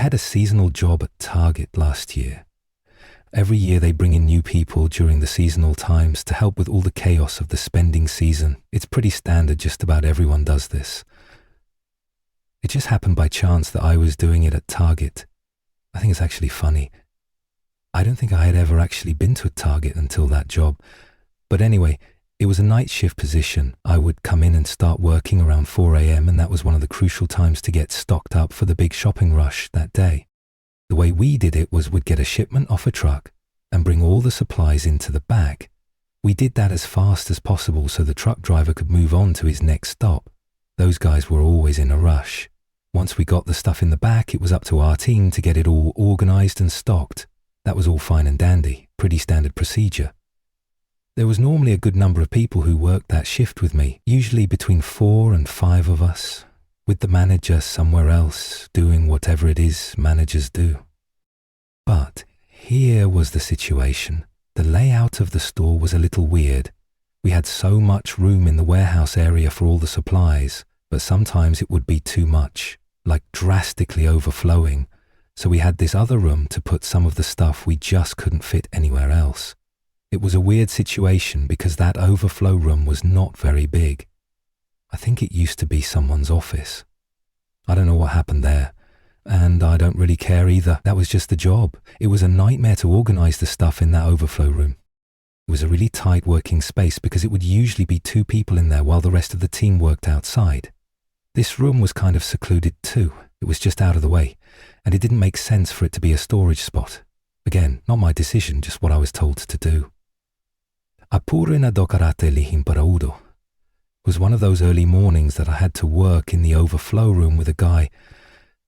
had a seasonal job at Target last year. Every year they bring in new people during the seasonal times to help with all the chaos of the spending season. It's pretty standard, just about everyone does this. It just happened by chance that I was doing it at Target. I think it's actually funny. I don't think I had ever actually been to a Target until that job. But anyway, it was a night shift position. I would come in and start working around 4 a.m. and that was one of the crucial times to get stocked up for the big shopping rush that day. The way we did it was we'd get a shipment off a truck and bring all the supplies into the back. We did that as fast as possible so the truck driver could move on to his next stop. Those guys were always in a rush. Once we got the stuff in the back, it was up to our team to get it all organized and stocked. That was all fine and dandy, pretty standard procedure. There was normally a good number of people who worked that shift with me, usually between 4 and 5 of us, with the manager somewhere else doing whatever it is managers do. But here was the situation. The layout of the store was a little weird. We had so much room in the warehouse area for all the supplies, but sometimes it would be too much, like drastically overflowing. So we had this other room to put some of the stuff we just couldn't fit anywhere else. It was a weird situation because that overflow room was not very big. I think it used to be someone's office. I don't know what happened there, and I don't really care either. That was just the job. It was a nightmare to organize the stuff in that overflow room. It was a really tight working space because it would usually be 2 people in there while the rest of the team worked outside. This room was kind of secluded too. It was just out of the way, and it didn't make sense for it to be a storage spot. Again, not my decision, just what I was told to do. Apure na dokarate lihim paraudo. It was one of those early mornings that I had to work in the overflow room with a guy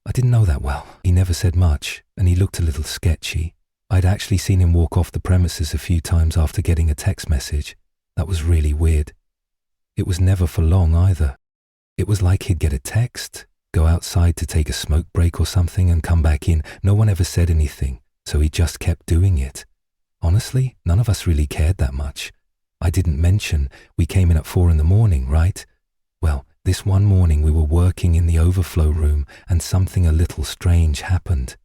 I didn't know that well. He never said much, and he looked a little sketchy. I'd actually seen him walk off the premises a few times after getting a text message. That was really weird. It was never for long either. It was like he'd get a text, go outside to take a smoke break or something and come back in. No one ever said anything, so he just kept doing it. Honestly, none of us really cared that much. I didn't mention we came in at 4 in the morning, right? Well, this one morning we were working in the overflow room and something a little strange happened.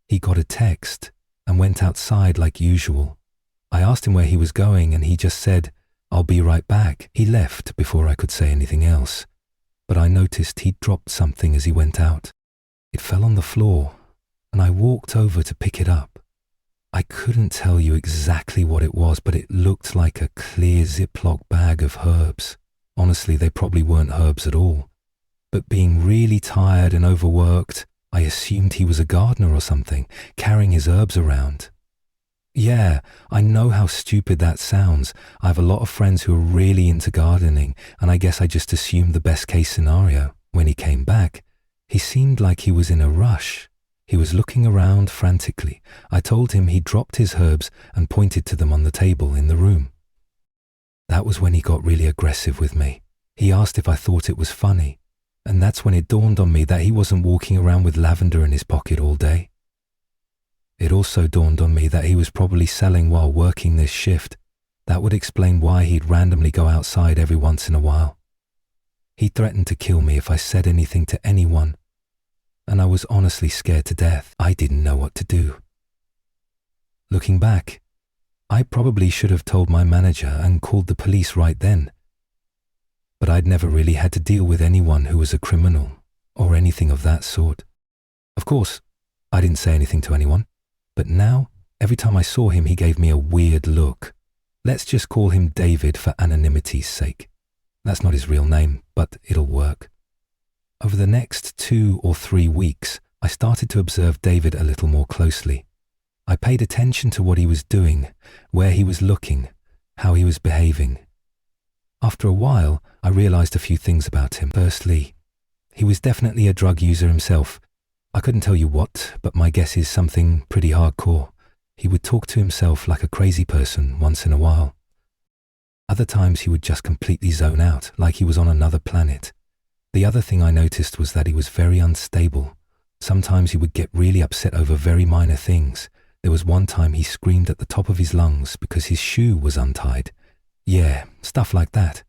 He got a text and went outside like usual. I asked him where he was going and he just said, "I'll be right back." He left before I could say anything else, but I noticed he'd dropped something as he went out. It fell on the floor and I walked over to pick it up. I couldn't tell you exactly what it was, but it looked like a clear Ziploc bag of herbs. Honestly, they probably weren't herbs at all. But being really tired and overworked, I assumed he was a gardener or something, carrying his herbs around. Yeah, I know how stupid that sounds. I have a lot of friends who are really into gardening, and I guess I just assumed the best case scenario. When he came back, he seemed like he was in a rush. He was looking around frantically. I told him he dropped his herbs and pointed to them on the table in the room. That was when he got really aggressive with me. He asked if I thought it was funny, and that's when it dawned on me that he wasn't walking around with lavender in his pocket all day. It also dawned on me that he was probably selling while working this shift. That would explain why he'd randomly go outside every once in a while. He threatened to kill me if I said anything to anyone, and I was honestly scared to death. I didn't know what to do. Looking back, I probably should have told my manager and called the police right then. But I'd never really had to deal with anyone who was a criminal or anything of that sort. Of course, I didn't say anything to anyone, but now, every time I saw him, he gave me a weird look. Let's just call him David for anonymity's sake. That's not his real name, but it'll work. Over the next 2 or 3 weeks, I started to observe David a little more closely. I paid attention to what he was doing, where he was looking, how he was behaving. After a while, I realized a few things about him. Firstly, he was definitely a drug user himself. I couldn't tell you what, but my guess is something pretty hardcore. He would talk to himself like a crazy person once in a while. Other times he would just completely zone out, like he was on another planet. The other thing I noticed was that he was very unstable. Sometimes he would get really upset over very minor things. There was one time he screamed at the top of his lungs because his shoe was untied. Yeah, stuff like that.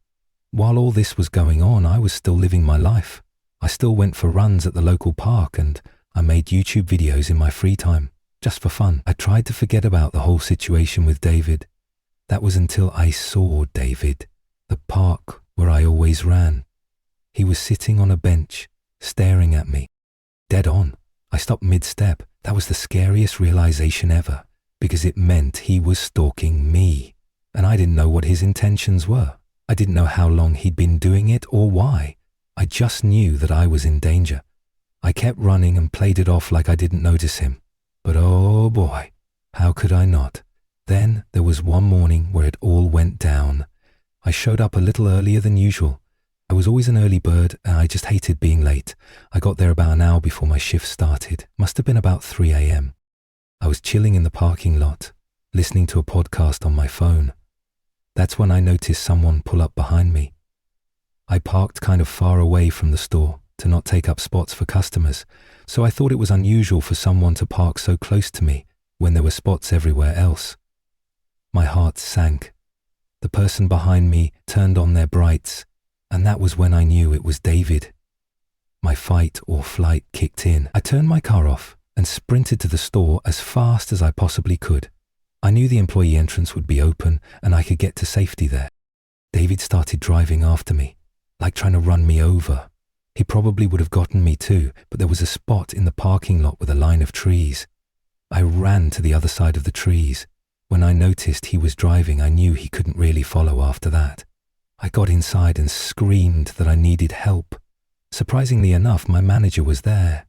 While all this was going on, I was still living my life. I still went for runs at the local park and I made YouTube videos in my free time, just for fun. I tried to forget about the whole situation with David. That was until I saw David, the park where I always ran. He was sitting on a bench, staring at me, dead on. I stopped mid-step. That was the scariest realization ever, because it meant he was stalking me, and I didn't know what his intentions were. I didn't know how long he'd been doing it or why. I just knew that I was in danger. I kept running and played it off like I didn't notice him. But oh boy, how could I not? Then there was one morning where it all went down. I showed up a little earlier than usual. I was always an early bird and I just hated being late. I got there about an hour before my shift started. Must have been about 3 a.m. I was chilling in the parking lot, listening to a podcast on my phone. That's when I noticed someone pull up behind me. I parked kind of far away from the store to not take up spots for customers, so I thought it was unusual for someone to park so close to me when there were spots everywhere else. My heart sank. The person behind me turned on their brights, and that was when I knew it was David. My fight or flight kicked in. I turned my car off and sprinted to the store as fast as I possibly could. I knew the employee entrance would be open and I could get to safety there. David started driving after me, like trying to run me over. He probably would have gotten me too, but there was a spot in the parking lot with a line of trees. I ran to the other side of the trees. When I noticed he was driving, I knew he couldn't really follow after that. I got inside and screamed that I needed help. Surprisingly enough, my manager was there.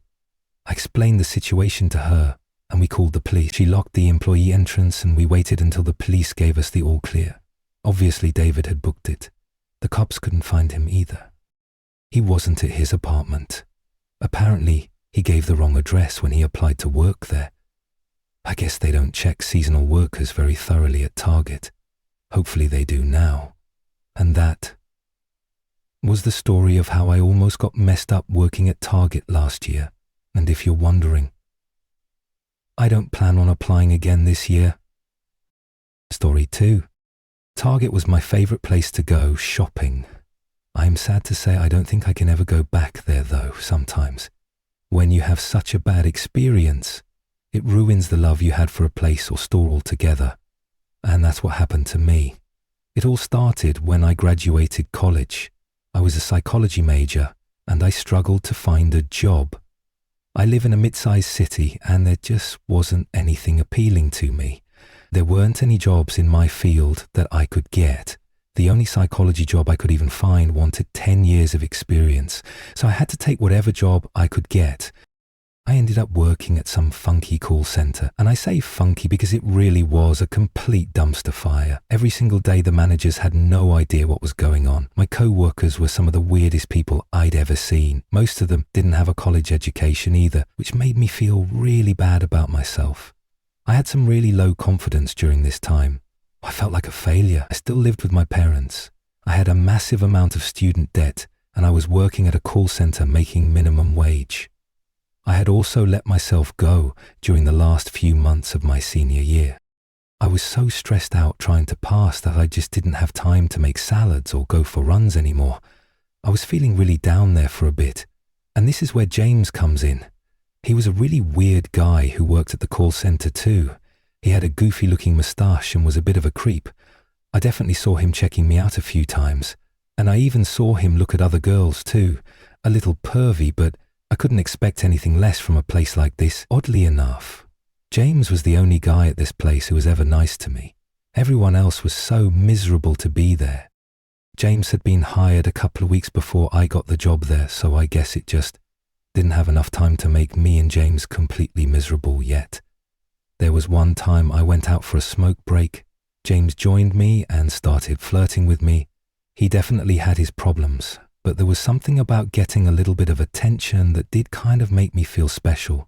I explained the situation to her, and we called the police. She locked the employee entrance and we waited until the police gave us the all clear. Obviously, David had booked it. The cops couldn't find him either. He wasn't at his apartment. Apparently, he gave the wrong address when he applied to work there. I guess they don't check seasonal workers very thoroughly at Target. Hopefully they do now. And that was the story of how I almost got messed up working at Target last year. And if you're wondering, I don't plan on applying again this year. Story 2. Target was my favorite place to go shopping. I am sad to say I don't think I can ever go back there though sometimes. When you have such a bad experience, it ruins the love you had for a place or store altogether. And that's what happened to me. It all started when I graduated college. I was a psychology major and I struggled to find a job. I live in a mid-sized city and there just wasn't anything appealing to me. There weren't any jobs in my field that I could get. The only psychology job I could even find wanted 10 years of experience, so I had to take whatever job I could get. I ended up working at some funky call center, and I say funky because it really was a complete dumpster fire. Every single day the managers had no idea what was going on. My co-workers were some of the weirdest people I'd ever seen. Most of them didn't have a college education either, which made me feel really bad about myself. I had some really low confidence during this time. I felt like a failure. I still lived with my parents. I had a massive amount of student debt, and I was working at a call center making minimum wage. I had also let myself go during the last few months of my senior year. I was so stressed out trying to pass that I just didn't have time to make salads or go for runs anymore. I was feeling really down there for a bit, and this is where James comes in. He was a really weird guy who worked at the call center too. He had a goofy-looking moustache and was a bit of a creep. I definitely saw him checking me out a few times, and I even saw him look at other girls too. A little pervy, but I couldn't expect anything less from a place like this. Oddly enough, James was the only guy at this place who was ever nice to me. Everyone else was so miserable to be there. James had been hired a couple of weeks before I got the job there, so I guess it just didn't have enough time to make me and James completely miserable yet. There was one time I went out for a smoke break. James joined me and started flirting with me. He definitely had his problems, but there was something about getting a little bit of attention that did kind of make me feel special.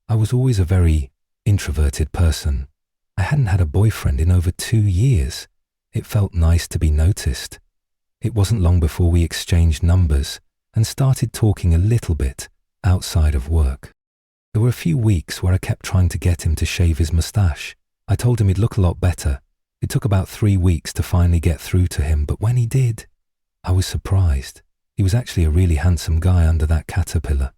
I was always a very introverted person. I hadn't had a boyfriend in over 2 years. It felt nice to be noticed. It wasn't long before we exchanged numbers and started talking a little bit outside of work. There were a few weeks where I kept trying to get him to shave his moustache. I told him he'd look a lot better. It took about 3 weeks to finally get through to him, but when he did, I was surprised. He was actually a really handsome guy under that caterpillar.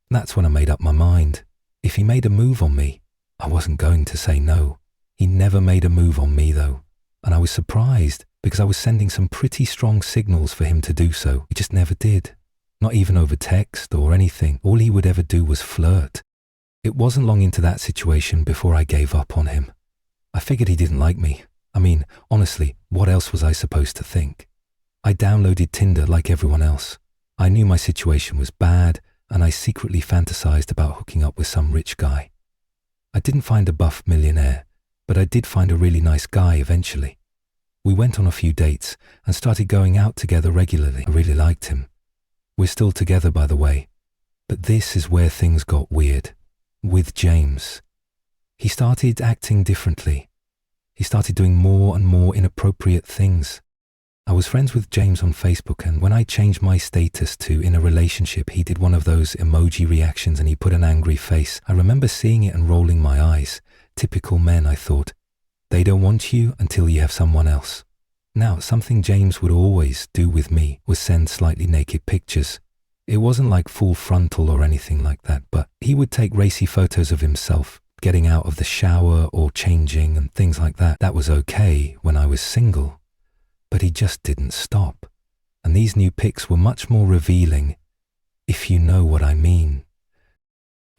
That's when I made up my mind. If he made a move on me, I wasn't going to say no. He never made a move on me though, and I was surprised because I was sending some pretty strong signals for him to do so. He just never did. Not even over text or anything. All he would ever do was flirt. It wasn't long into that situation before I gave up on him. I figured he didn't like me. I mean, honestly, what else was I supposed to think? I downloaded Tinder like everyone else. I knew my situation was bad, and I secretly fantasized about hooking up with some rich guy. I didn't find a buff millionaire, but I did find a really nice guy eventually. We went on a few dates and started going out together regularly. I really liked him. We're still together, by the way. But this is where things got weird. With James. He started acting differently. He started doing more and more inappropriate things. I was friends with James on Facebook, and when I changed my status to in a relationship, he did one of those emoji reactions and he put an angry face. I remember seeing it and rolling my eyes. Typical men, I thought. They don't want you until you have someone else. Now, something James would always do with me was send slightly naked pictures. It wasn't like full frontal or anything like that, but he would take racy photos of himself, getting out of the shower or changing and things like that. That was okay when I was single. But he just didn't stop. And these new pics were much more revealing, if you know what I mean.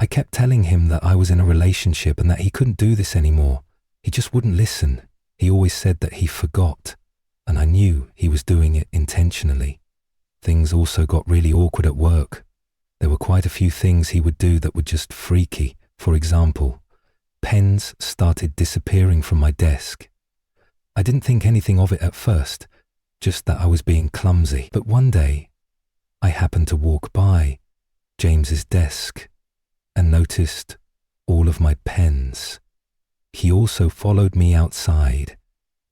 I kept telling him that I was in a relationship and that he couldn't do this anymore. He just wouldn't listen. He always said that he forgot, and I knew he was doing it intentionally. Things also got really awkward at work. There were quite a few things he would do that were just freaky. For example, pens started disappearing from my desk. I didn't think anything of it at first, just that I was being clumsy. But one day, I happened to walk by James's desk and noticed all of my pens. He also followed me outside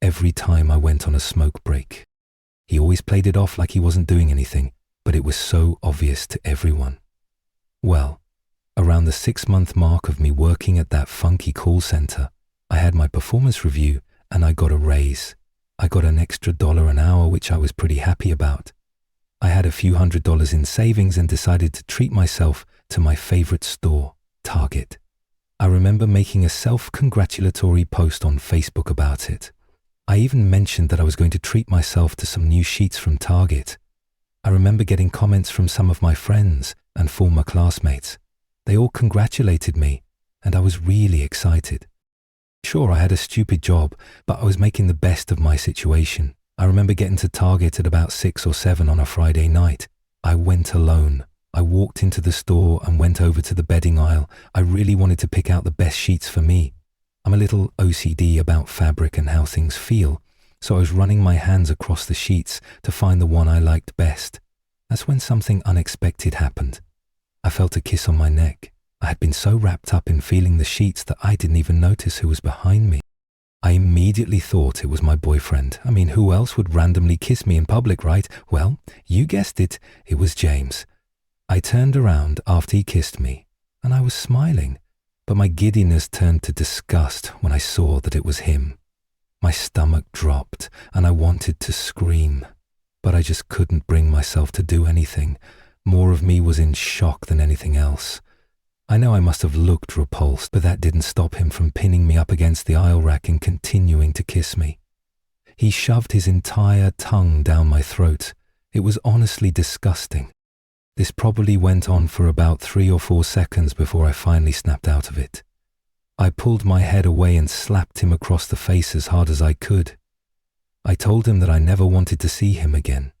every time I went on a smoke break. He always played it off like he wasn't doing anything, but it was so obvious to everyone. Well, around the 6-month mark of me working at that funky call center, I had my performance review and I got a raise. I got an extra $1 an hour, which I was pretty happy about. I had a few $100 in savings and decided to treat myself to my favorite store, Target. I remember making a self-congratulatory post on Facebook about it. I even mentioned that I was going to treat myself to some new sheets from Target. I remember getting comments from some of my friends and former classmates. They all congratulated me, and I was really excited. Sure, I had a stupid job, but I was making the best of my situation. I remember getting to Target at about 6 or 7 on a Friday night. I went alone. I walked into the store and went over to the bedding aisle. I really wanted to pick out the best sheets for me. I'm a little OCD about fabric and how things feel, so I was running my hands across the sheets to find the one I liked best. That's when something unexpected happened. I felt a kiss on my neck. I had been so wrapped up in feeling the sheets that I didn't even notice who was behind me. I immediately thought it was my boyfriend. I mean, who else would randomly kiss me in public, right? Well, you guessed it, it was James. I turned around after he kissed me, and I was smiling, but my giddiness turned to disgust when I saw that it was him. My stomach dropped, and I wanted to scream, but I just couldn't bring myself to do anything. More of me was in shock than anything else. I know I must have looked repulsed, but that didn't stop him from pinning me up against the aisle rack and continuing to kiss me. He shoved his entire tongue down my throat. It was honestly disgusting. This probably went on for about 3 or 4 seconds before I finally snapped out of it. I pulled my head away and slapped him across the face as hard as I could. I told him that I never wanted to see him again.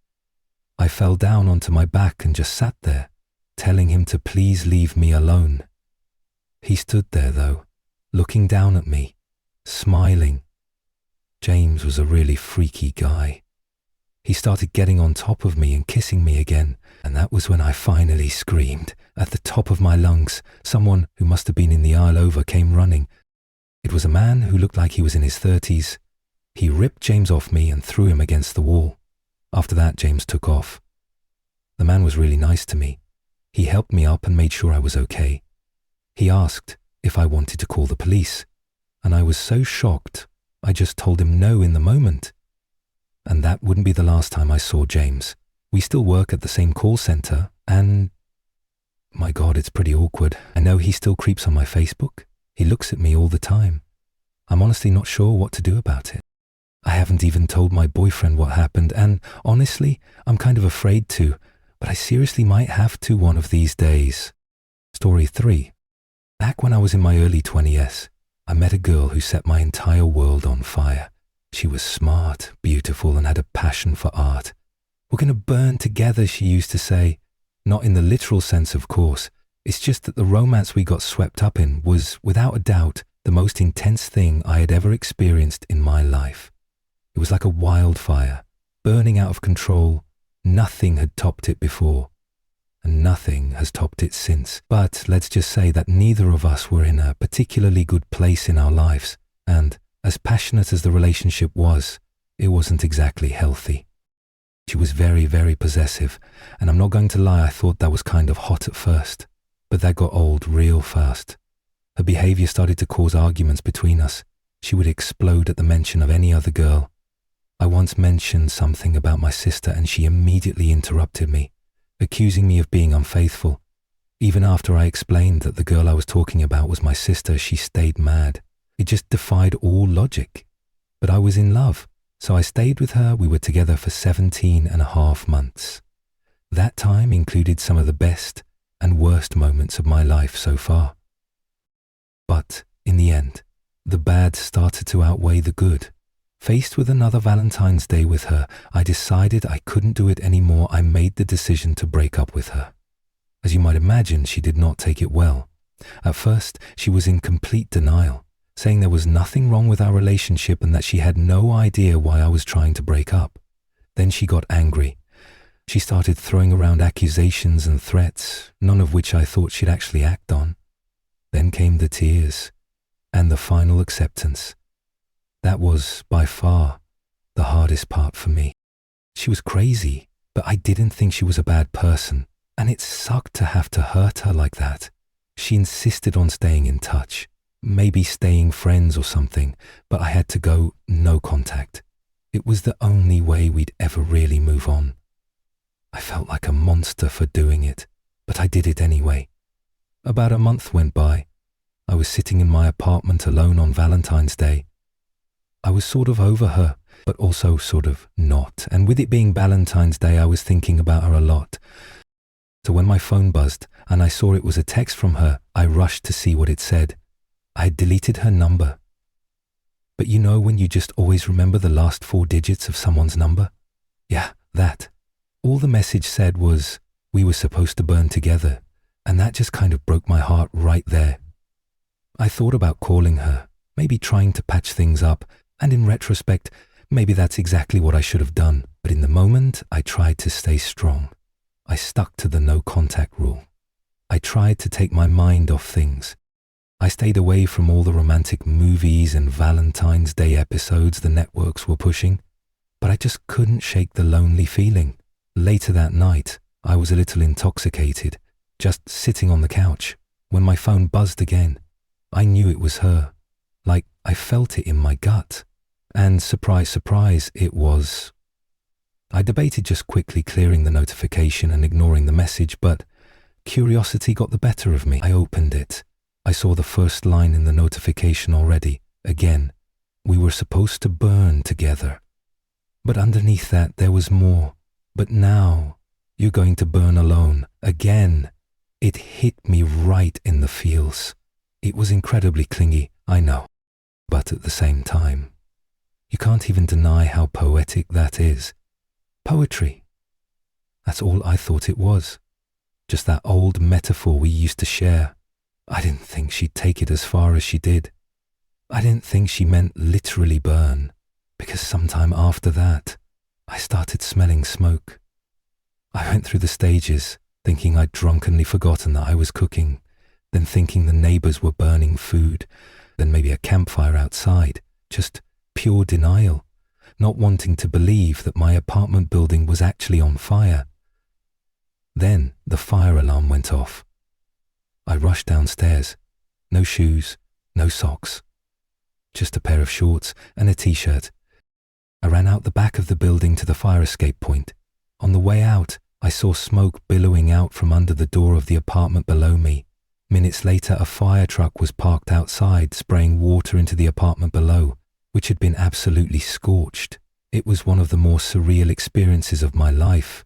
I fell down onto my back and just sat there, telling him to please leave me alone. He stood there though, looking down at me, smiling. James was a really freaky guy. He started getting on top of me and kissing me again, and that was when I finally screamed. At the top of my lungs, someone who must have been in the aisle over came running. It was a man who looked like he was in his 30s. He ripped James off me and threw him against the wall. After that, James took off. The man was really nice to me. He helped me up and made sure I was okay. He asked if I wanted to call the police, and I was so shocked, I just told him no in the moment. And that wouldn't be the last time I saw James. We still work at the same call center, and My God, it's pretty awkward. I know he still creeps on my Facebook. He looks at me all the time. I'm honestly not sure what to do about it. I haven't even told my boyfriend what happened, and honestly, I'm kind of afraid to, but I seriously might have to one of these days. Story 3. Back when I was in my early 20s, I met a girl who set my entire world on fire. She was smart, beautiful, and had a passion for art. We're going to burn together, she used to say. Not in the literal sense, of course. It's just that the romance we got swept up in was, without a doubt, the most intense thing I had ever experienced in my life. It was like a wildfire, burning out of control. Nothing had topped it before, and nothing has topped it since. But let's just say that neither of us were in a particularly good place in our lives, and as passionate as the relationship was, it wasn't exactly healthy. She was very, very possessive, and I'm not going to lie, I thought that was kind of hot at first, but that got old real fast. Her behavior started to cause arguments between us. She would explode at the mention of any other girl. I once mentioned something about my sister, and she immediately interrupted me, accusing me of being unfaithful. Even after I explained that the girl I was talking about was my sister, she stayed mad. It just defied all logic. But I was in love, so I stayed with her. We were together for 17.5 months. That time included some of the best and worst moments of my life so far. But in the end, the bad started to outweigh the good. Faced with another Valentine's Day with her, I decided I couldn't do it anymore. I made the decision to break up with her. As you might imagine, she did not take it well. At first, she was in complete denial, saying there was nothing wrong with our relationship and that she had no idea why I was trying to break up. Then she got angry. She started throwing around accusations and threats, none of which I thought she'd actually act on. Then came the tears and the final acceptance. That was, by far, the hardest part for me. She was crazy, but I didn't think she was a bad person, and it sucked to have to hurt her like that. She insisted on staying in touch, maybe staying friends or something, but I had to go no contact. It was the only way we'd ever really move on. I felt like a monster for doing it, but I did it anyway. About a month went by. I was sitting in my apartment alone on Valentine's Day. I was sort of over her, but also sort of not, and with it being Valentine's Day, I was thinking about her a lot. So when my phone buzzed and I saw it was a text from her, I rushed to see what it said. I had deleted her number. But you know when you just always remember the last 4 digits of someone's number? Yeah, that. All the message said was, we were supposed to burn together, and that just kind of broke my heart right there. I thought about calling her, maybe trying to patch things up, and in retrospect, maybe that's exactly what I should have done. But in the moment, I tried to stay strong. I stuck to the no contact rule. I tried to take my mind off things. I stayed away from all the romantic movies and Valentine's Day episodes the networks were pushing, but I just couldn't shake the lonely feeling. Later that night, I was a little intoxicated, just sitting on the couch, when my phone buzzed again. I knew it was her, like I felt it in my gut. And surprise, surprise, it was. I debated just quickly clearing the notification and ignoring the message, but curiosity got the better of me. I opened it. I saw the first line in the notification already. Again, we were supposed to burn together. But underneath that, there was more. But now, you're going to burn alone. Again. It hit me right in the feels. It was incredibly clingy, I know. But at the same time, you can't even deny how poetic that is. Poetry. That's all I thought it was. Just that old metaphor we used to share. I didn't think she'd take it as far as she did. I didn't think she meant literally burn, because sometime after that, I started smelling smoke. I went through the stages, thinking I'd drunkenly forgotten that I was cooking, then thinking the neighbors were burning food, then maybe a campfire outside, just pure denial, not wanting to believe that my apartment building was actually on fire. Then the fire alarm went off. I rushed downstairs. No shoes, no socks. Just a pair of shorts and a t-shirt. I ran out the back of the building to the fire escape point. On the way out, I saw smoke billowing out from under the door of the apartment below me. Minutes later, a fire truck was parked outside, spraying water into the apartment below, which had been absolutely scorched. It was one of the more surreal experiences of my life.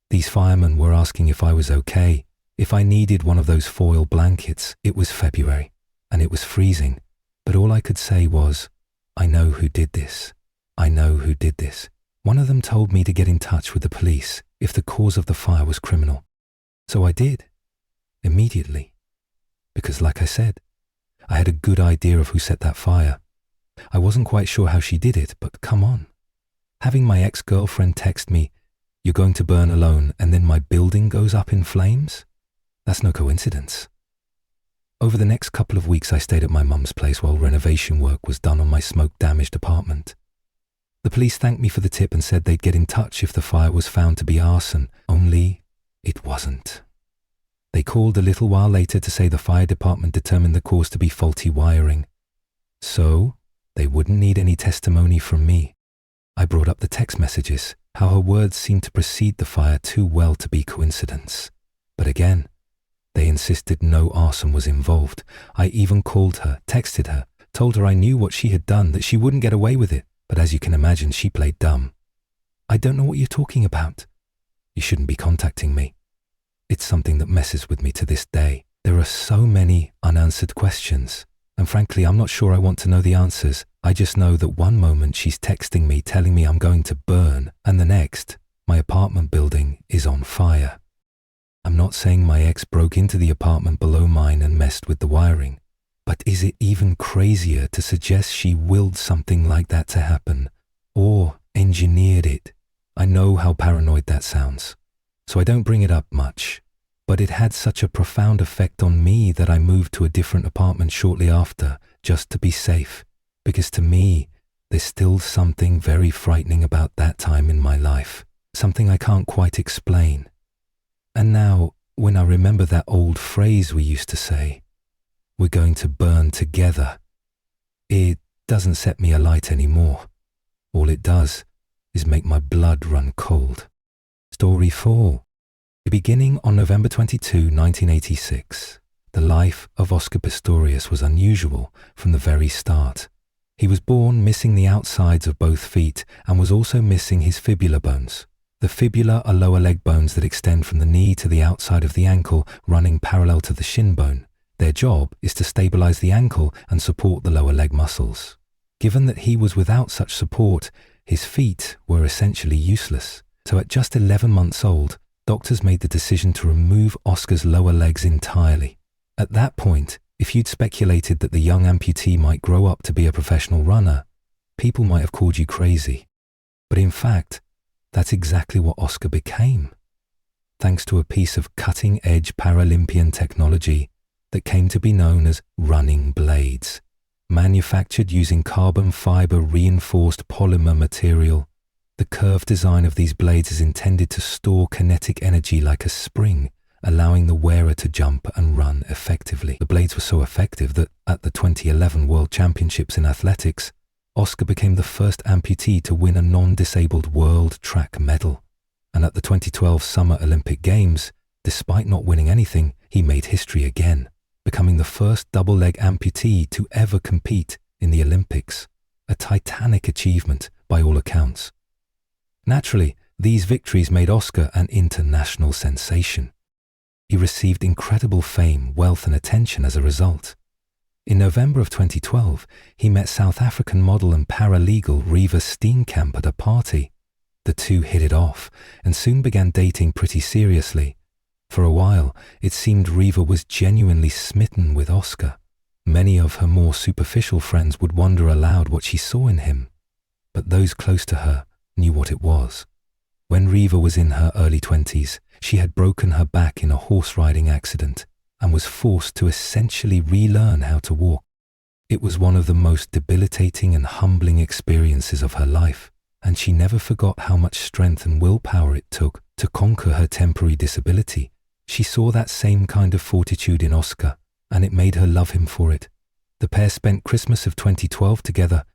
These firemen were asking if I was okay, if I needed one of those foil blankets. It was February, and it was freezing, but all I could say was, "I know who did this. I know who did this." One of them told me to get in touch with the police if the cause of the fire was criminal. So I did, immediately, because like I said, I had a good idea of who set that fire. I wasn't quite sure how she did it, but come on. Having my ex-girlfriend text me, "You're going to burn alone," and then my building goes up in flames? That's no coincidence. Over the next couple of weeks, I stayed at my mum's place while renovation work was done on my smoke-damaged apartment. The police thanked me for the tip and said they'd get in touch if the fire was found to be arson, only it wasn't. They called a little while later to say the fire department determined the cause to be faulty wiring. So, they wouldn't need any testimony from me. I brought up the text messages, how her words seemed to precede the fire too well to be coincidence. But again, they insisted no arson was involved. I even called her, texted her, told her I knew what she had done, that she wouldn't get away with it. But as you can imagine, she played dumb. "I don't know what you're talking about. You shouldn't be contacting me." It's something that messes with me to this day. There are so many unanswered questions, and frankly, I'm not sure I want to know the answers. I just know that one moment she's texting me telling me I'm going to burn, and the next, my apartment building is on fire. I'm not saying my ex broke into the apartment below mine and messed with the wiring, but is it even crazier to suggest she willed something like that to happen, or engineered it? I know how paranoid that sounds, so I don't bring it up much, but it had such a profound effect on me that I moved to a different apartment shortly after, just to be safe, because to me, there's still something very frightening about that time in my life, something I can't quite explain. And now, when I remember that old phrase we used to say, "We're going to burn together," it doesn't set me alight anymore. All it does is make my blood run cold. Story 4. Beginning on November 22, 1986, the life of Oscar Pistorius was unusual from the very start. He was born missing the outsides of both feet and was also missing his fibula bones. The fibula are lower leg bones that extend from the knee to the outside of the ankle, running parallel to the shin bone. Their job is to stabilize the ankle and support the lower leg muscles. Given that he was without such support, his feet were essentially useless. So at just 11 months old, doctors made the decision to remove Oscar's lower legs entirely. At that point, if you'd speculated that the young amputee might grow up to be a professional runner, people might have called you crazy. But in fact, that's exactly what Oscar became, thanks to a piece of cutting-edge Paralympian technology that came to be known as running blades, manufactured using carbon fiber reinforced polymer material. The curved design of these blades is intended to store kinetic energy like a spring, allowing the wearer to jump and run effectively. The blades were so effective that at the 2011 World Championships in athletics, Oscar became the first amputee to win a non-disabled world track medal. And at the 2012 Summer Olympic Games, despite not winning anything, he made history again, becoming the first double-leg amputee to ever compete in the Olympics, a titanic achievement by all accounts. Naturally, these victories made Oscar an international sensation. He received incredible fame, wealth and attention as a result. In November of 2012, he met South African model and paralegal Reeva Steenkamp at a party. The two hit it off and soon began dating pretty seriously. For a while, it seemed Reeva was genuinely smitten with Oscar. Many of her more superficial friends would wonder aloud what she saw in him, but those close to her knew what it was. When Reeva was in her early 20s, she had broken her back in a horse riding accident and was forced to essentially relearn how to walk. It was one of the most debilitating and humbling experiences of her life, and she never forgot how much strength and willpower it took to conquer her temporary disability. She saw that same kind of fortitude in Oscar, and it made her love him for it. The pair spent Christmas of 2012 together,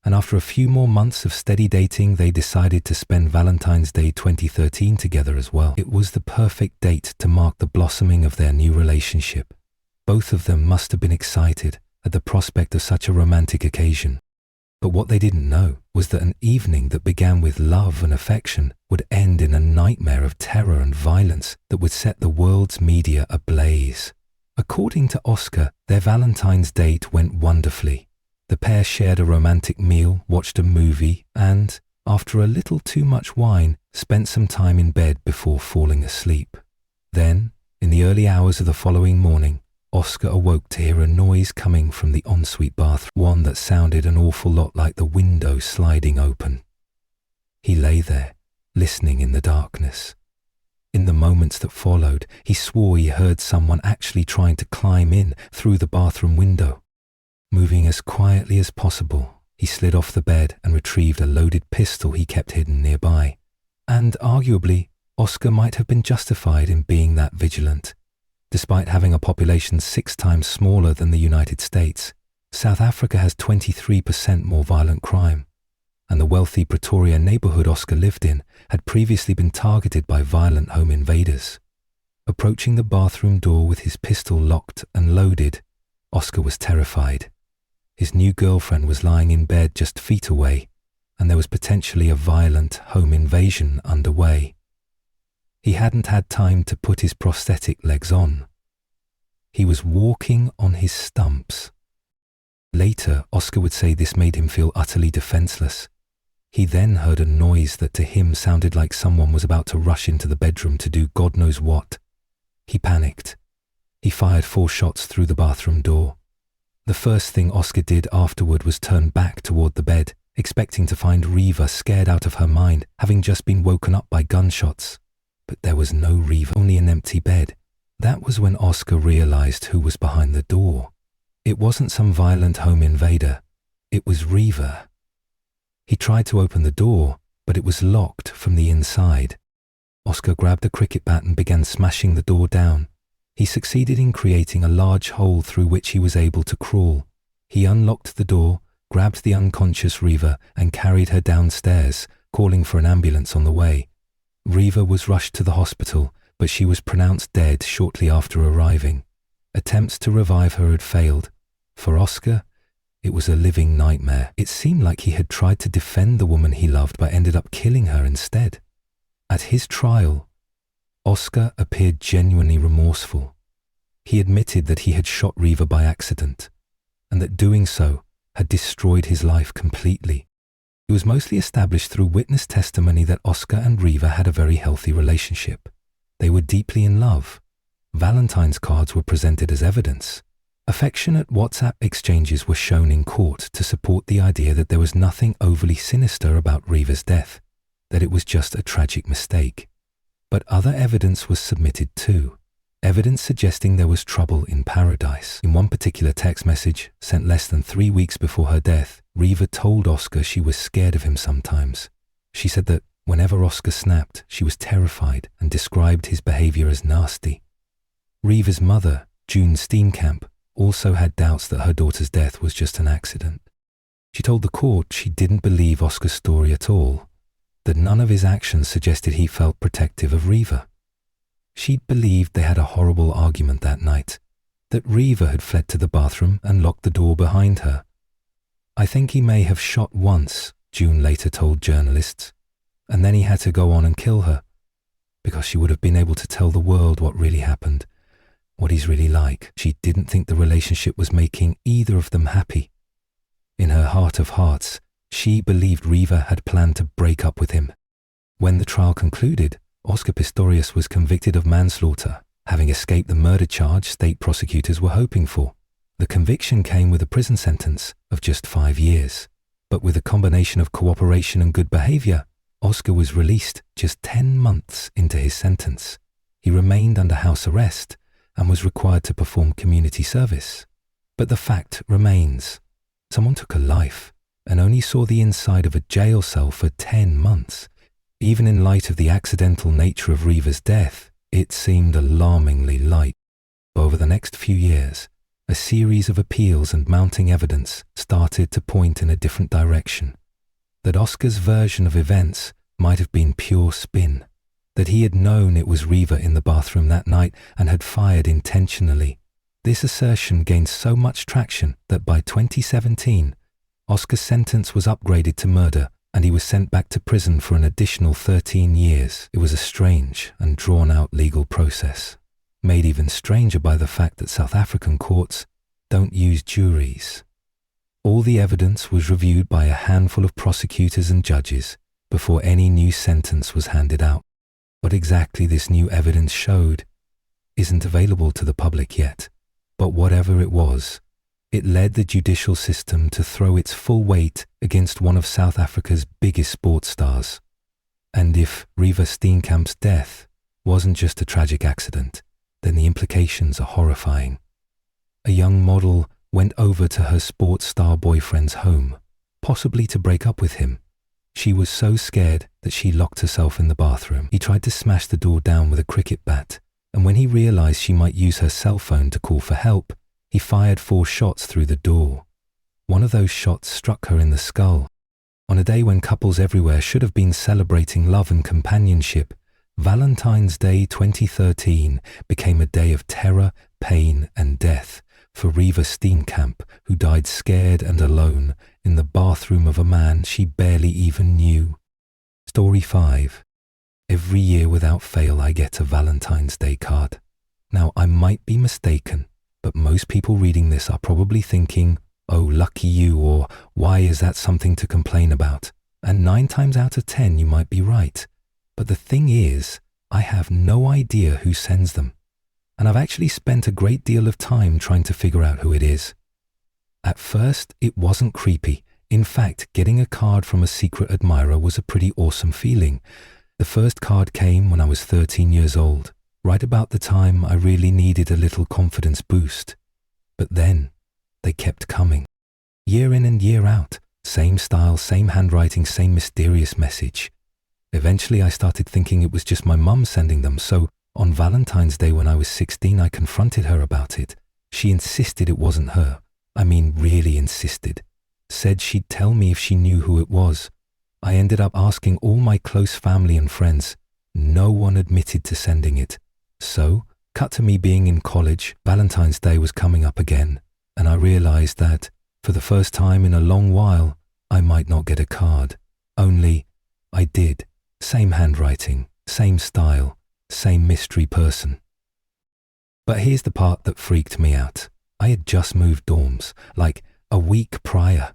and after a few more months of steady dating, they decided to spend Valentine's Day 2013 together as well. It was the perfect date to mark the blossoming of their new relationship. Both of them must have been excited at the prospect of such a romantic occasion. But what they didn't know was that an evening that began with love and affection would end in a nightmare of terror and violence that would set the world's media ablaze. According to Oscar, their Valentine's date went wonderfully. The pair shared a romantic meal, watched a movie, and, after a little too much wine, spent some time in bed before falling asleep. Then, in the early hours of the following morning, Oscar awoke to hear a noise coming from the ensuite bathroom, one that sounded an awful lot like the window sliding open. He lay there, listening in the darkness. In the moments that followed, he swore he heard someone actually trying to climb in through the bathroom window. Moving as quietly as possible, he slid off the bed and retrieved a loaded pistol he kept hidden nearby. And arguably, Oscar might have been justified in being that vigilant. Despite having a population 6 times smaller than the United States, South Africa has 23% more violent crime, and the wealthy Pretoria neighborhood Oscar lived in had previously been targeted by violent home invaders. Approaching the bathroom door with his pistol locked and loaded, Oscar was terrified. His new girlfriend was lying in bed just feet away, and there was potentially a violent home invasion underway. He hadn't had time to put his prosthetic legs on. He was walking on his stumps. Later, Oscar would say this made him feel utterly defenseless. He then heard a noise that to him sounded like someone was about to rush into the bedroom to do God knows what. He panicked. He fired 4 shots through the bathroom door. The first thing Oscar did afterward was turn back toward the bed, expecting to find Reva scared out of her mind, having just been woken up by gunshots. But there was no Reva, only an empty bed. That was when Oscar realized who was behind the door. It wasn't some violent home invader. It was Reva. He tried to open the door, but it was locked from the inside. Oscar grabbed a cricket bat and began smashing the door down. He succeeded in creating a large hole through which he was able to crawl. He unlocked the door, grabbed the unconscious Reva and carried her downstairs, calling for an ambulance on the way. Reva was rushed to the hospital, but she was pronounced dead shortly after arriving. Attempts to revive her had failed. For Oscar, it was a living nightmare. It seemed like he had tried to defend the woman he loved but ended up killing her instead. At his trial, Oscar appeared genuinely remorseful. He admitted that he had shot Reva by accident, and that doing so had destroyed his life completely. It was mostly established through witness testimony that Oscar and Reva had a very healthy relationship. They were deeply in love. Valentine's cards were presented as evidence. Affectionate WhatsApp exchanges were shown in court to support the idea that there was nothing overly sinister about Reva's death, that it was just a tragic mistake. But other evidence was submitted too, evidence suggesting there was trouble in paradise. In one particular text message, sent less than 3 weeks before her death, Reva told Oscar she was scared of him sometimes. She said that whenever Oscar snapped, she was terrified and described his behavior as nasty. Reva's mother, June Steenkamp, also had doubts that her daughter's death was just an accident. She told the court she didn't believe Oscar's story at all, that none of his actions suggested he felt protective of Reva. She'd believed they had a horrible argument that night, that Reva had fled to the bathroom and locked the door behind her. I think he may have shot once, June later told journalists, and then he had to go on and kill her, because she would have been able to tell the world what really happened, what he's really like. She didn't think the relationship was making either of them happy. In her heart of hearts, she believed Reva had planned to break up with him. When the trial concluded, Oscar Pistorius was convicted of manslaughter, having escaped the murder charge state prosecutors were hoping for. The conviction came with a prison sentence of just 5 years. But with a combination of cooperation and good behavior, Oscar was released just 10 months into his sentence. He remained under house arrest and was required to perform community service. But the fact remains, someone took a life and only saw the inside of a jail cell for 10 months. Even in light of the accidental nature of Reva's death, it seemed alarmingly light. Over the next few years, a series of appeals and mounting evidence started to point in a different direction. That Oscar's version of events might have been pure spin. That he had known it was Riva in the bathroom that night and had fired intentionally. This assertion gained so much traction that by 2017, Oscar's sentence was upgraded to murder and he was sent back to prison for an additional 13 years. It was a strange and drawn-out legal process, made even stranger by the fact that South African courts don't use juries. All the evidence was reviewed by a handful of prosecutors and judges before any new sentence was handed out. What exactly this new evidence showed isn't available to the public yet, but whatever it was, it led the judicial system to throw its full weight against one of South Africa's biggest sports stars. And if Riva Steenkamp's death wasn't just a tragic accident, then the implications are horrifying. A young model went over to her sports star boyfriend's home, possibly to break up with him. She was so scared that she locked herself in the bathroom. He tried to smash the door down with a cricket bat, and when he realized she might use her cell phone to call for help, he fired 4 shots through the door. One of those shots struck her in the skull. On a day when couples everywhere should have been celebrating love and companionship, Valentine's Day 2013 became a day of terror, pain, and death for Riva Steenkamp, who died scared and alone in the bathroom of a man she barely even knew. Story 5. Every year without fail I get a Valentine's Day card. Now, I might be mistaken, but most people reading this are probably thinking, oh, lucky you, or why is that something to complain about? And 9 times out of 10 you might be right. But the thing is, I have no idea who sends them. And I've actually spent a great deal of time trying to figure out who it is. At first, it wasn't creepy. In fact, getting a card from a secret admirer was a pretty awesome feeling. The first card came when I was 13 years old, right about the time I really needed a little confidence boost. But then, they kept coming. Year in and year out, same style, same handwriting, same mysterious message. Eventually I started thinking it was just my mum sending them, so on Valentine's Day when I was 16 I confronted her about it. She insisted it wasn't her. I mean, really insisted. Said she'd tell me if she knew who it was. I ended up asking all my close family and friends. No one admitted to sending it. So, cut to me being in college, Valentine's Day was coming up again, and I realized that, for the first time in a long while, I might not get a card. Only, I did. Same handwriting, same style, same mystery person. But here's the part that freaked me out. I had just moved dorms, like a week prior,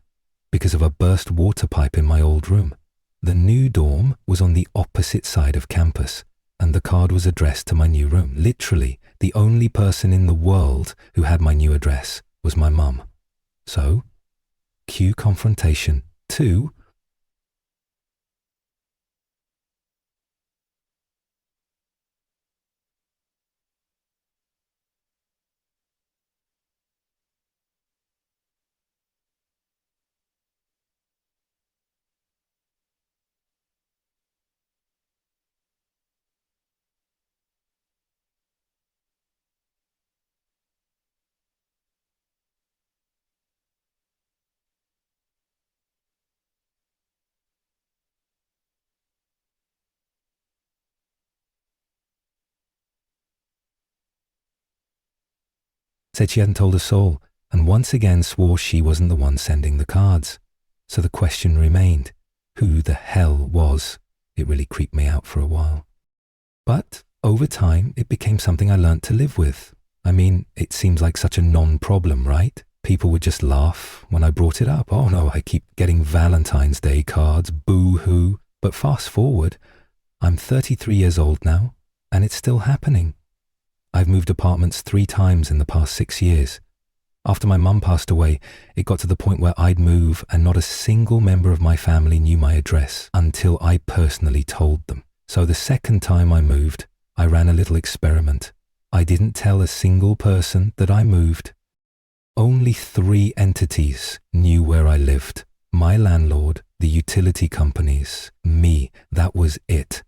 because of a burst water pipe in my old room. The new dorm was on the opposite side of campus, and the card was addressed to my new room. Literally, the only person in the world who had my new address was my mum. So, cue confrontation 2. Said she hadn't told a soul, and once again swore she wasn't the one sending the cards. So the question remained, who the hell was? It really creeped me out for a while. But over time, it became something I learnt to live with. I mean, it seems like such a non-problem, right? People would just laugh when I brought it up. Oh no, I keep getting Valentine's Day cards, boo-hoo. But fast forward, I'm 33 years old now, and it's still happening. I've moved apartments 3 times in the past 6 years. After my mum passed away, it got to the point where I'd move and not a single member of my family knew my address until I personally told them. So the second time I moved, I ran a little experiment. I didn't tell a single person that I moved. Only 3 entities knew where I lived. My landlord, the utility companies, me. That was it.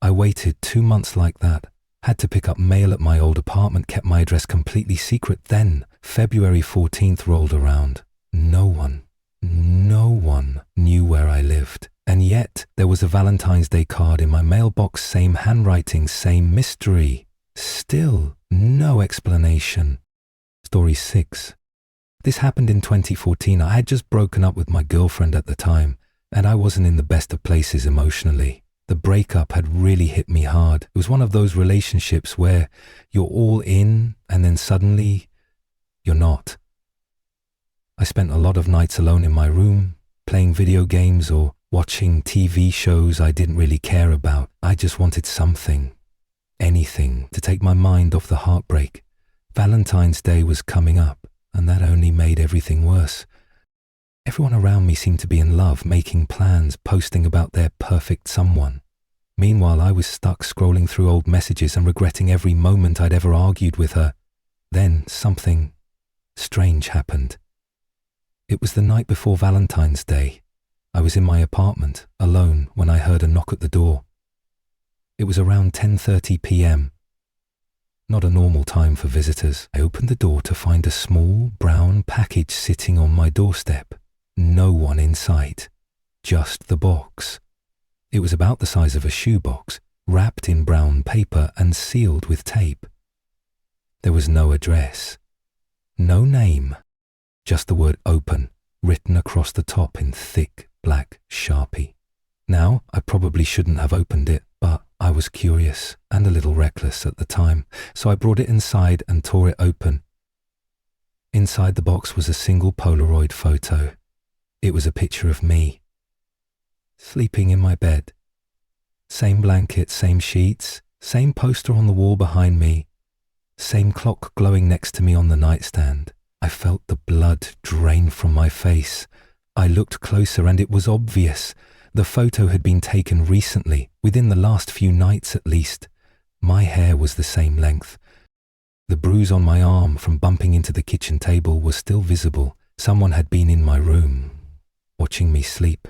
I waited 2 months like that. Had to pick up mail at my old apartment, kept my address completely secret. Then, February 14th rolled around. No one knew where I lived. And yet, there was a Valentine's Day card in my mailbox, same handwriting, same mystery. Still, no explanation. Story 6. This happened in 2014. I had just broken up with my girlfriend at the time, and I wasn't in the best of places emotionally. The breakup had really hit me hard. It was one of those relationships where you're all in, and then suddenly, you're not. I spent a lot of nights alone in my room, playing video games or watching TV shows I didn't really care about. I just wanted something, anything, to take my mind off the heartbreak. Valentine's Day was coming up, and that only made everything worse. Everyone around me seemed to be in love, making plans, posting about their perfect someone. Meanwhile, I was stuck scrolling through old messages and regretting every moment I'd ever argued with her. Then something strange happened. It was the night before Valentine's Day. I was in my apartment, alone, when I heard a knock at the door. It was around 10:30 p.m. Not a normal time for visitors. I opened the door to find a small, brown package sitting on my doorstep. No one in sight. Just the box. It was about the size of a shoebox, wrapped in brown paper and sealed with tape. There was no address. No name. Just the word open, written across the top in thick black Sharpie. Now, I probably shouldn't have opened it, but I was curious and a little reckless at the time, so I brought it inside and tore it open. Inside the box was a single Polaroid photo. It was a picture of me, sleeping in my bed. Same blanket, same sheets, same poster on the wall behind me, same clock glowing next to me on the nightstand. I felt the blood drain from my face. I looked closer and it was obvious. The photo had been taken recently, within the last few nights at least. My hair was the same length. The bruise on my arm from bumping into the kitchen table was still visible. Someone had been in my room, watching me sleep.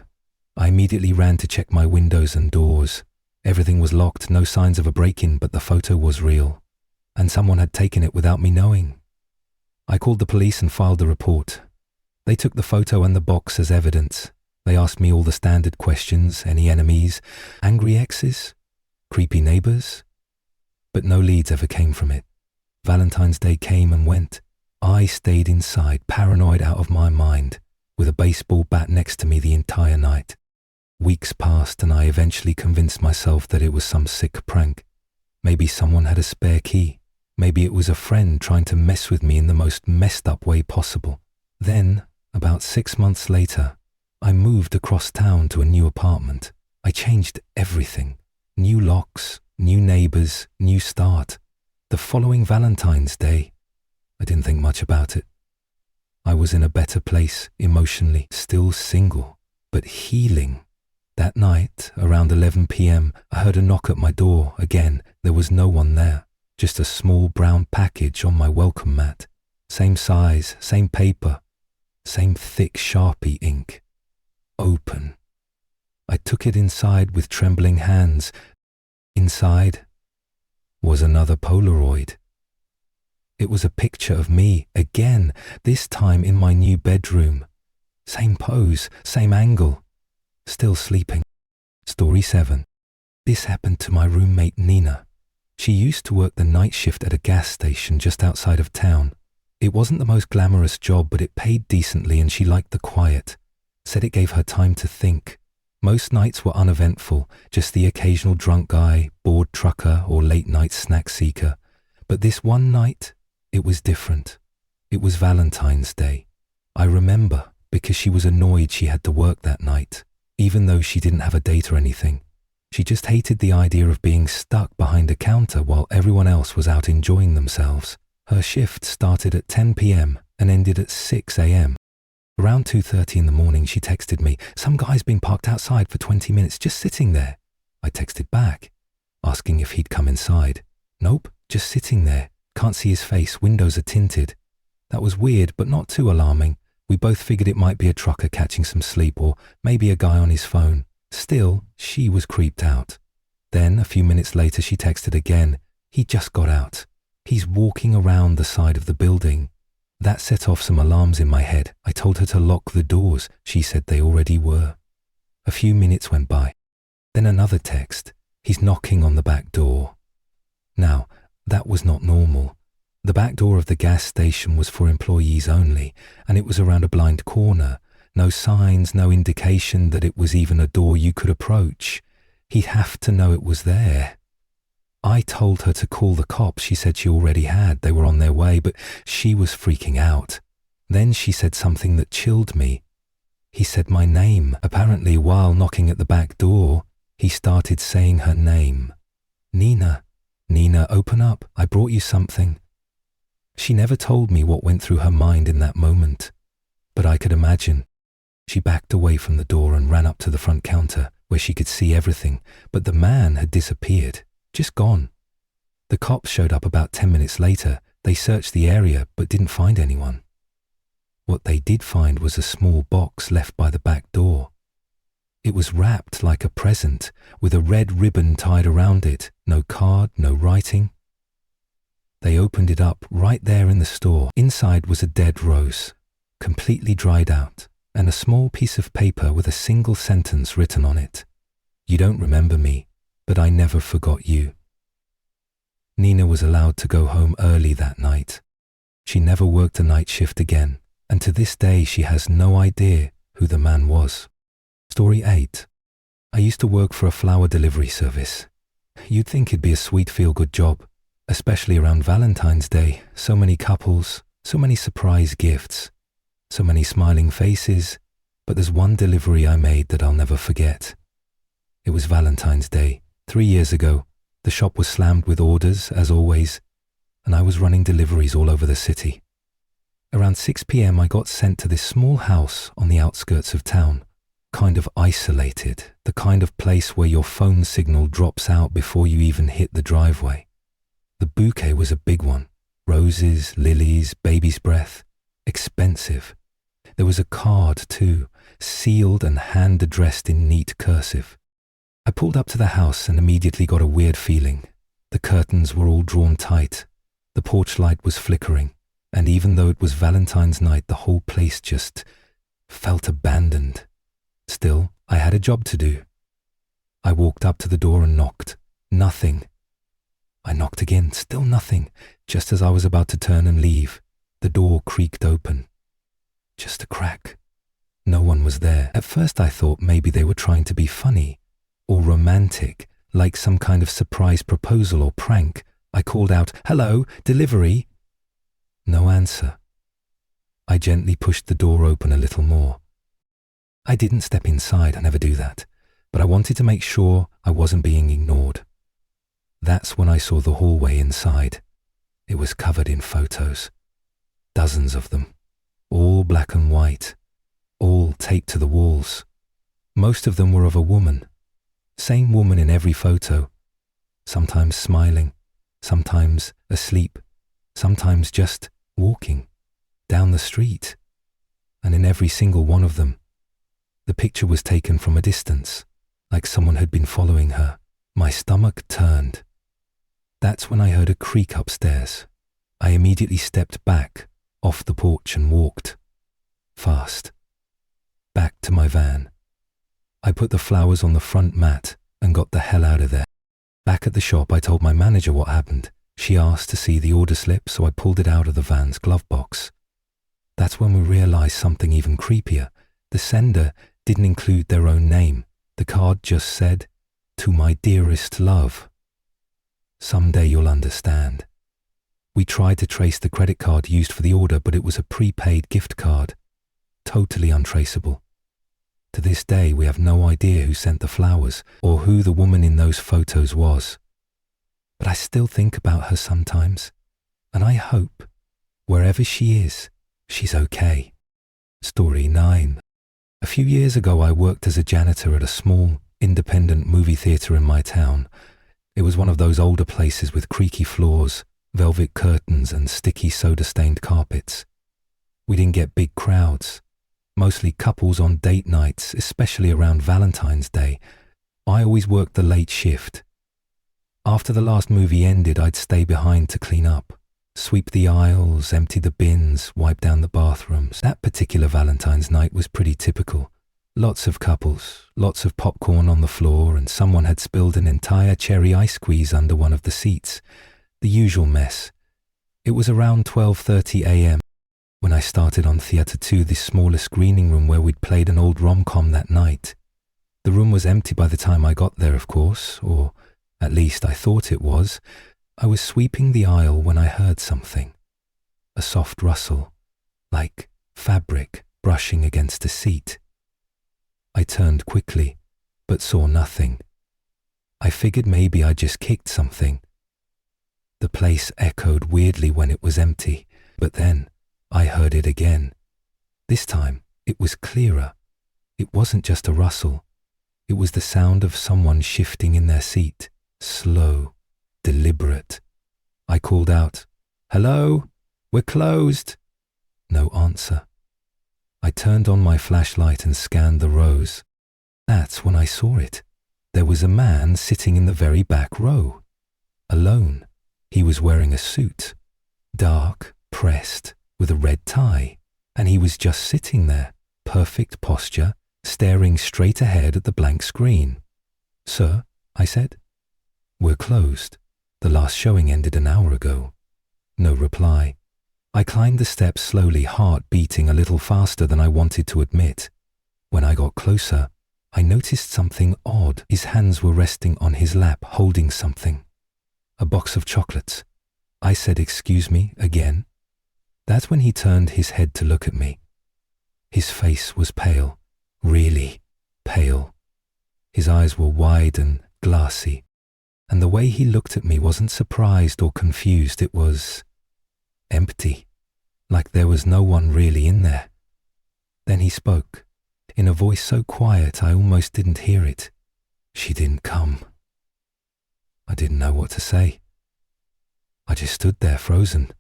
I immediately ran to check my windows and doors. Everything was locked, no signs of a break-in, but the photo was real. And someone had taken it without me knowing. I called the police and filed a report. They took the photo and the box as evidence. They asked me all the standard questions: any enemies, angry exes, creepy neighbors? But no leads ever came from it. Valentine's Day came and went. I stayed inside, paranoid out of my mind, with a baseball bat next to me the entire night. Weeks passed and I eventually convinced myself that it was some sick prank. Maybe someone had a spare key. Maybe it was a friend trying to mess with me in the most messed up way possible. Then, about 6 months later, I moved across town to a new apartment. I changed everything. New locks, new neighbors, new start. The following Valentine's Day, I didn't think much about it. I was in a better place emotionally, still single, but healing. That night, around 11 p.m, I heard a knock at my door. Again, there was no one there. Just a small brown package on my welcome mat. Same size, same paper, same thick Sharpie ink. Open. I took it inside with trembling hands. Inside was another Polaroid. It was a picture of me, again, this time in my new bedroom. Same pose, same angle, still sleeping. Story 7. This happened to my roommate Nina. She used to work the night shift at a gas station just outside of town. It wasn't the most glamorous job, but it paid decently and she liked the quiet. Said it gave her time to think. Most nights were uneventful, just the occasional drunk guy, bored trucker or late-night snack seeker. But this one night, it was different. It was Valentine's Day. I remember because she was annoyed she had to work that night, even though she didn't have a date or anything. She just hated the idea of being stuck behind a counter while everyone else was out enjoying themselves. Her shift started at 10 p.m. and ended at 6 a.m. Around 2:30 in the morning, she texted me, "Some guy's been parked outside for 20 minutes, just sitting there." I texted back, asking if he'd come inside. "Nope, just sitting there. Can't see his face, windows are tinted." That was weird, but not too alarming. We both figured it might be a trucker catching some sleep or maybe a guy on his phone. Still, she was creeped out. Then, a few minutes later, she texted again. "He just got out. He's walking around the side of the building." That set off some alarms in my head. I told her to lock the doors. She said they already were. A few minutes went by. Then another text. He's knocking on the back door. Now, that was not normal. The back door of the gas station was for employees only, and it was around a blind corner. No signs, no indication that it was even a door you could approach. He'd have to know it was there. I told her to call the cops. She said she already had. They were on their way, but she was freaking out. Then she said something that chilled me. He said my name. Apparently, while knocking at the back door, he started saying her name. Nina, Nina, open up. I brought you something. She never told me what went through her mind in that moment, but I could imagine. She backed away from the door and ran up to the front counter, where she could see everything, but the man had disappeared, just gone. The cops showed up about 10 minutes later. They searched the area, but didn't find anyone. What they did find was a small box left by the back door. It was wrapped like a present, with a red ribbon tied around it. No card, no writing. They opened it up right there in the store. Inside was a dead rose, completely dried out, and a small piece of paper with a single sentence written on it. You don't remember me, but I never forgot you. Nina was allowed to go home early that night. She never worked a night shift again, and to this day she has no idea who the man was. Story 8. I used to work for a flower delivery service. You'd think it'd be a sweet feel-good job, especially around Valentine's Day. So many couples, so many surprise gifts, so many smiling faces, but there's one delivery I made that I'll never forget. It was Valentine's Day, 3 years ago. The shop was slammed with orders, as always, and I was running deliveries all over the city. Around 6 p.m. I got sent to this small house on the outskirts of town, kind of isolated, the kind of place where your phone signal drops out before you even hit the driveway. The bouquet was a big one. Roses, lilies, baby's breath. Expensive. There was a card too, sealed and hand-addressed in neat cursive. I pulled up to the house and immediately got a weird feeling. The curtains were all drawn tight. The porch light was flickering, and even though it was Valentine's night, the whole place just felt abandoned. Still, I had a job to do. I walked up to the door and knocked. Nothing. I knocked again, still nothing. Just as I was about to turn and leave, the door creaked open. Just a crack. No one was there. At first I thought maybe they were trying to be funny or romantic, like some kind of surprise proposal or prank. I called out, "Hello, delivery?" No answer. I gently pushed the door open a little more. I didn't step inside, I never do that, but I wanted to make sure I wasn't being ignored. That's when I saw the hallway inside. It was covered in photos. Dozens of them. All black and white. All taped to the walls. Most of them were of a woman. Same woman in every photo. Sometimes smiling, sometimes asleep, sometimes just walking down the street. And in every single one of them, the picture was taken from a distance, like someone had been following her. My stomach turned. That's when I heard a creak upstairs. I immediately stepped back, off the porch and walked, fast, back to my van. I put the flowers on the front mat and got the hell out of there. Back at the shop, I told my manager what happened. She asked to see the order slip, so I pulled it out of the van's glove box. That's when we realized something even creepier. The sender didn't include their own name. The card just said, "To my dearest love." Someday you'll understand. We tried to trace the credit card used for the order, but it was a prepaid gift card. Totally untraceable. To this day, we have no idea who sent the flowers or who the woman in those photos was. But I still think about her sometimes, and I hope, wherever she is, she's okay. Story 9. A few years ago, I worked as a janitor at a small, independent movie theatre in my town. It was one of those older places with creaky floors, velvet curtains and sticky soda-stained carpets. We didn't get big crowds, mostly couples on date nights, especially around Valentine's Day. I always worked the late shift. After the last movie ended, I'd stay behind to clean up. Sweep the aisles, empty the bins, wipe down the bathrooms. That particular Valentine's night was pretty typical. Lots of couples, lots of popcorn on the floor, and someone had spilled an entire cherry ice squeeze under one of the seats. The usual mess. It was around 12:30 a.m. when I started on Theatre 2, the smaller screening room where we'd played an old rom-com that night. The room was empty by the time I got there, of course, or at least I thought it was. I was sweeping the aisle when I heard something. A soft rustle, like fabric brushing against a seat. I turned quickly, but saw nothing. I figured maybe I just kicked something. The place echoed weirdly when it was empty, but then I heard it again. This time it was clearer. It wasn't just a rustle. It was the sound of someone shifting in their seat, slow, deliberate. I called out, "Hello? We're closed." No answer. I turned on my flashlight and scanned the rows. That's when I saw it. There was a man sitting in the very back row. Alone. He was wearing a suit. Dark, pressed, with a red tie. And he was just sitting there, perfect posture, staring straight ahead at the blank screen. "Sir," I said. "We're closed. The last showing ended an hour ago." No reply. I climbed the steps slowly, heart beating a little faster than I wanted to admit. When I got closer, I noticed something odd. His hands were resting on his lap, holding something. A box of chocolates. I said, "Excuse me," again. That's when he turned his head to look at me. His face was pale, really pale. His eyes were wide and glassy, and the way he looked at me wasn't surprised or confused. It was empty, like there was no one really in there. Then he spoke, in a voice so quiet I almost didn't hear it. "She didn't come." I didn't know what to say. I just stood there frozen.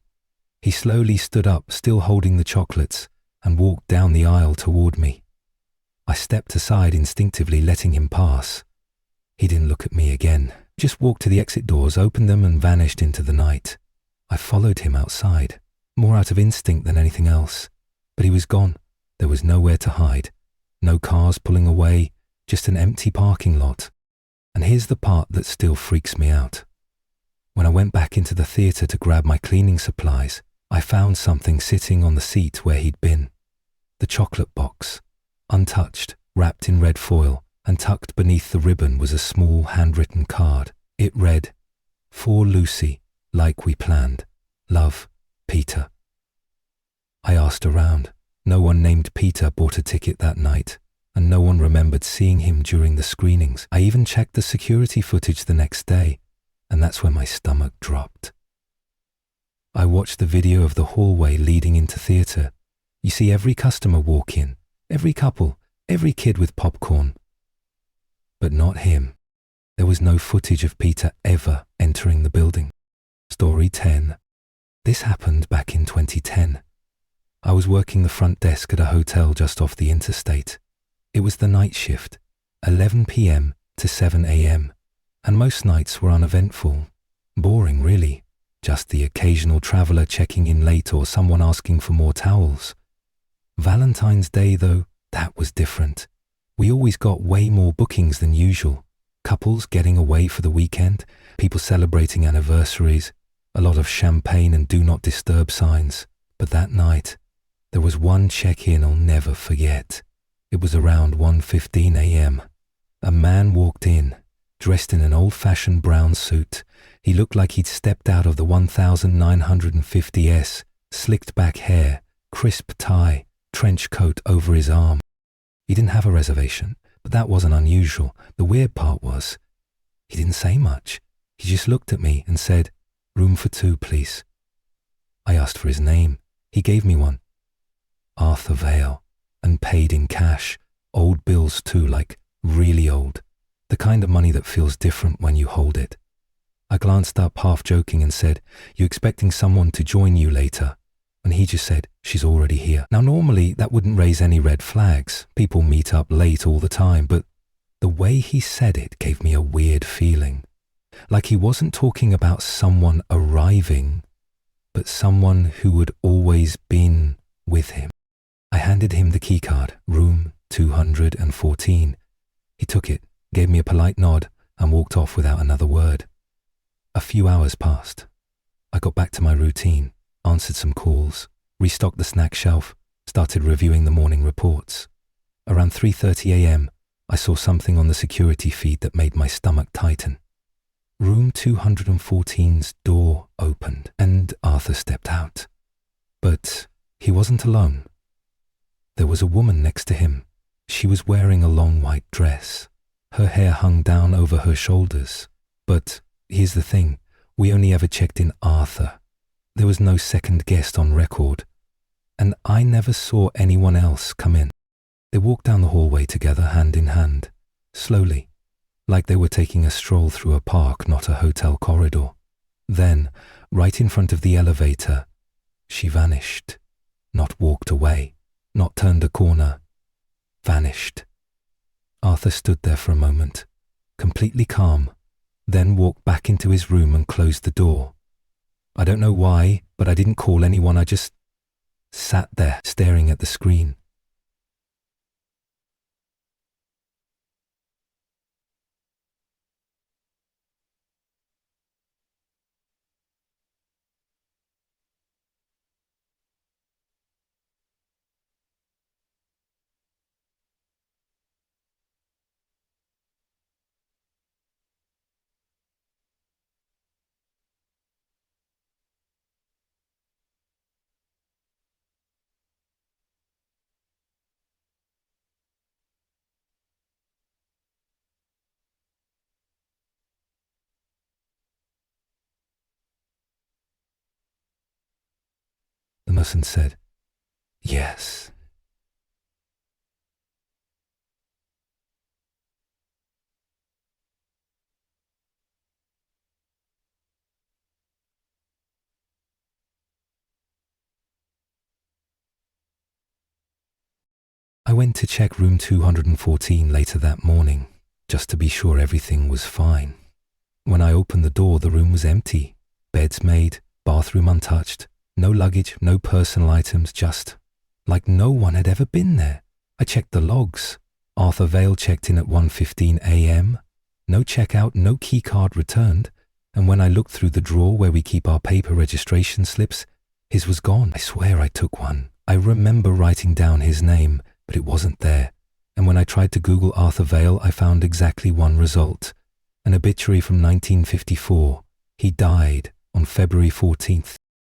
He slowly stood up, still holding the chocolates, and walked down the aisle toward me. I stepped aside instinctively, letting him pass. He didn't look at me again, just walked to the exit doors, opened them, and vanished into the night. I followed him outside, more out of instinct than anything else. But he was gone. There was nowhere to hide. No cars pulling away, just an empty parking lot. And here's the part that still freaks me out. When I went back into the theatre to grab my cleaning supplies, I found something sitting on the seat where he'd been. The chocolate box, untouched, wrapped in red foil, and tucked beneath the ribbon was a small handwritten card. It read, "For Lucy, like we planned. Love, Peter." I asked around. No one named Peter bought a ticket that night, and no one remembered seeing him during the screenings. I even checked the security footage the next day, and that's when my stomach dropped. I watched the video of the hallway leading into theatre. You see every customer walk in, every couple, every kid with popcorn. But not him. There was no footage of Peter ever entering the building. Story 10. This happened back in 2010. I was working the front desk at a hotel just off the interstate. It was the night shift, 11 p.m. to 7 a.m., and most nights were uneventful. Boring, really. Just the occasional traveller checking in late or someone asking for more towels. Valentine's Day, though, that was different. We always got way more bookings than usual. Couples getting away for the weekend, people celebrating anniversaries, a lot of champagne and do not disturb signs. But that night, there was one check-in I'll never forget. It was around 1:15 a.m. A man walked in, dressed in an old-fashioned brown suit. He looked like he'd stepped out of the 1950s, slicked back hair, crisp tie, trench coat over his arm. He didn't have a reservation, but that wasn't unusual. The weird part was, he didn't say much. He just looked at me and said, "Room for 2, please." I asked for his name. He gave me one. Arthur Vale, and paid in cash. Old bills too, like really old. The kind of money that feels different when you hold it. I glanced up half joking and said, "You expecting someone to join you later?" And he just said, "She's already here." Now normally that wouldn't raise any red flags. People meet up late all the time, but the way he said it gave me a weird feeling. Like he wasn't talking about someone arriving, but someone who had always been with him. I handed him the keycard, room 214. He took it, gave me a polite nod, and walked off without another word. A few hours passed. I got back to my routine, answered some calls, restocked the snack shelf, started reviewing the morning reports. Around 3:30 a.m., I saw something on the security feed that made my stomach tighten. Room 214's door opened and Arthur stepped out. But he wasn't alone. There was a woman next to him. She was wearing a long white dress. Her hair hung down over her shoulders. But here's the thing, we only ever checked in Arthur. There was no second guest on record. And I never saw anyone else come in. They walked down the hallway together, hand in hand, slowly, like they were taking a stroll through a park, not a hotel corridor. Then, right in front of the elevator, she vanished. Not walked away, not turned a corner, vanished. Arthur stood there for a moment, completely calm, then walked back into his room and closed the door. I don't know why, but I didn't call anyone. I just sat there staring at the screen. The merchant said, "Yes." I went to check room 214 later that morning, just to be sure everything was fine. When I opened the door, the room was empty. Beds made, bathroom untouched, no luggage, no personal items, just like no one had ever been there. I checked the logs. Arthur Vale checked in at 1:15 a.m. No checkout, no keycard returned. And when I looked through the drawer where we keep our paper registration slips, his was gone. I swear I took one. I remember writing down his name, but it wasn't there. And when I tried to Google Arthur Vale, I found exactly one result. An obituary from 1954. He died on February 14th,